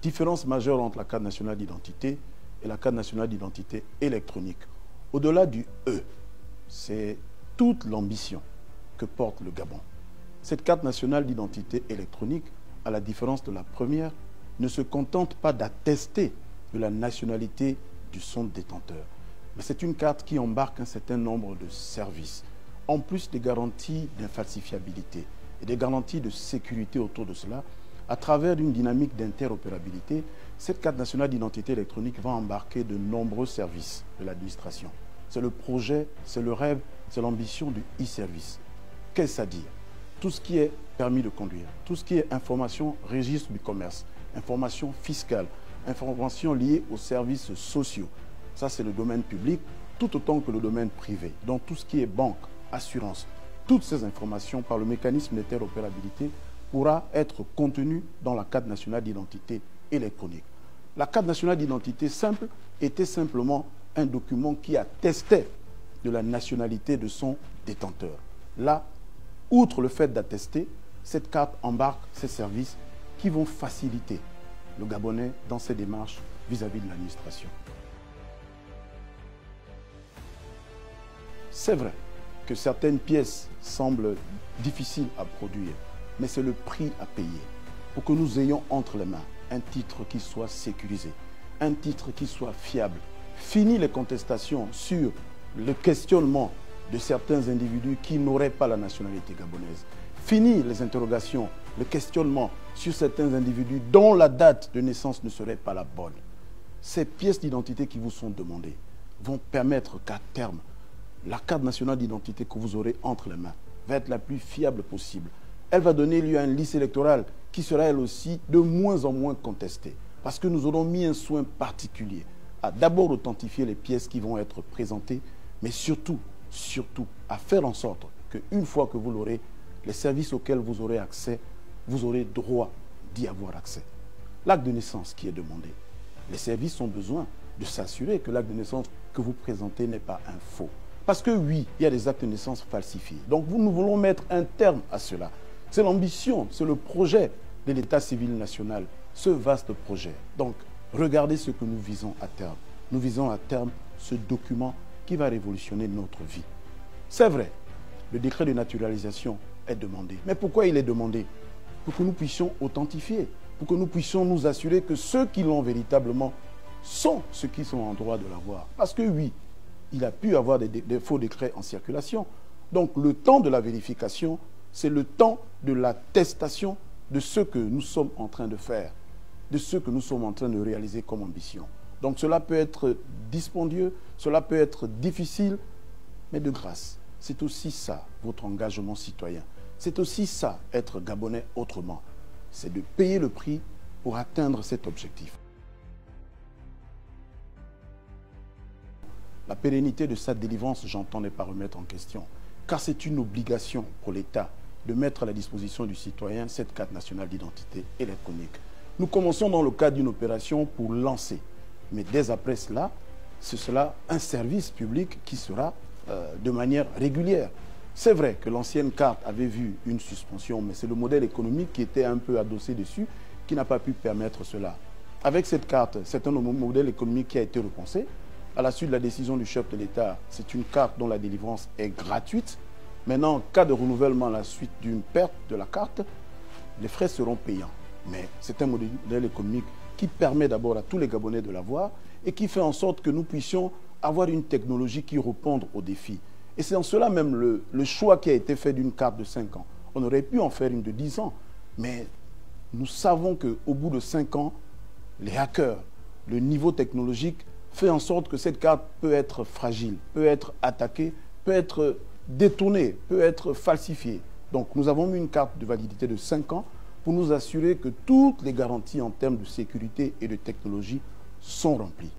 Différence majeure entre la carte nationale d'identité et la carte nationale d'identité électronique. Au-delà du E, c'est toute l'ambition que porte le Gabon. Cette carte nationale d'identité électronique, à la différence de la première, ne se contente pas d'attester de la nationalité de son détenteur. Mais c'est une carte qui embarque un certain nombre de services, en plus des garanties d'infalsifiabilité et des garanties de sécurité autour de cela. À travers une dynamique d'interopérabilité, cette carte nationale d'identité électronique va embarquer de nombreux services de l'administration. C'est le projet, c'est le rêve, c'est l'ambition du e-service. Qu'est-ce à dire? Tout ce qui est permis de conduire, tout ce qui est information registre du commerce, information fiscale, information liée aux services sociaux. Ça, c'est le domaine public, tout autant que le domaine privé. Donc, tout ce qui est banque, assurance, toutes ces informations, par le mécanisme d'interopérabilité, pourra être contenu dans la carte nationale d'identité électronique. La carte nationale d'identité simple était simplement un document qui attestait de la nationalité de son détenteur. Là, outre le fait d'attester, cette carte embarque ces services qui vont faciliter le Gabonais dans ses démarches vis-à-vis de l'administration. C'est vrai que certaines pièces semblent difficiles à produire, mais c'est le prix à payer pour que nous ayons entre les mains un titre qui soit sécurisé, un titre qui soit fiable. Fini les contestations sur le questionnement de certains individus qui n'auraient pas la nationalité gabonaise. Fini les interrogations, le questionnement sur certains individus dont la date de naissance ne serait pas la bonne. Ces pièces d'identité qui vous sont demandées vont permettre qu'à terme, la carte nationale d'identité que vous aurez entre les mains va être la plus fiable possible. Elle va donner lieu à une liste électorale qui sera elle aussi de moins en moins contestée. Parce que nous aurons mis un soin particulier à d'abord authentifier les pièces qui vont être présentées, mais surtout à faire en sorte qu'une fois que vous l'aurez, les services auxquels vous aurez accès, vous aurez droit d'y avoir accès. L'acte de naissance qui est demandé. Les services ont besoin de s'assurer que l'acte de naissance que vous présentez n'est pas un faux. Parce que oui, il y a des actes de naissance falsifiés. Donc nous voulons mettre un terme à cela. C'est l'ambition, c'est le projet de l'État civil national, ce vaste projet. Donc regardez ce que nous visons à terme. Nous visons à terme ce document qui va révolutionner notre vie. C'est vrai, le décret de naturalisation est demandé. Mais pourquoi il est demandé? Pour que nous puissions authentifier, pour que nous puissions nous assurer que ceux qui l'ont véritablement sont ceux qui sont en droit de l'avoir. Parce que oui, il a pu y avoir des faux décrets en circulation. Donc le temps de la vérification, c'est le temps de l'attestation de ce que nous sommes en train de faire, de ce que nous sommes en train de réaliser comme ambition. Donc cela peut être dispendieux, cela peut être difficile, mais de grâce. C'est aussi ça, votre engagement citoyen. C'est aussi ça, être Gabonais autrement. C'est de payer le prix pour atteindre cet objectif. La pérennité de sa délivrance, j'entends, n'est pas remettre en question, car c'est une obligation pour l'État de mettre à la disposition du citoyen cette carte nationale d'identité électronique. Nous commençons dans le cadre d'une opération pour lancer, mais dès après cela, ce sera un service public qui sera de manière régulière. C'est vrai que l'ancienne carte avait vu une suspension, mais c'est le modèle économique qui était un peu adossé dessus qui n'a pas pu permettre cela. Avec cette carte, c'est un modèle économique qui a été repensé. À la suite de la décision du chef de l'État, c'est une carte dont la délivrance est gratuite. Maintenant, en cas de renouvellement à la suite d'une perte de la carte, les frais seront payants. Mais c'est un modèle économique qui permet d'abord à tous les Gabonais de l'avoir et qui fait en sorte que nous puissions avoir une technologie qui réponde aux défis. Et c'est en cela même le choix qui a été fait d'une carte de 5 ans. On aurait pu en faire une de 10 ans, mais nous savons qu'au bout de 5 ans, les hackers, le niveau technologique fait en sorte que cette carte peut être fragile, peut être attaquée, peut être détournée, peut être falsifiée. Donc nous avons mis une carte de validité de 5 ans pour nous assurer que toutes les garanties en termes de sécurité et de technologie sont remplies.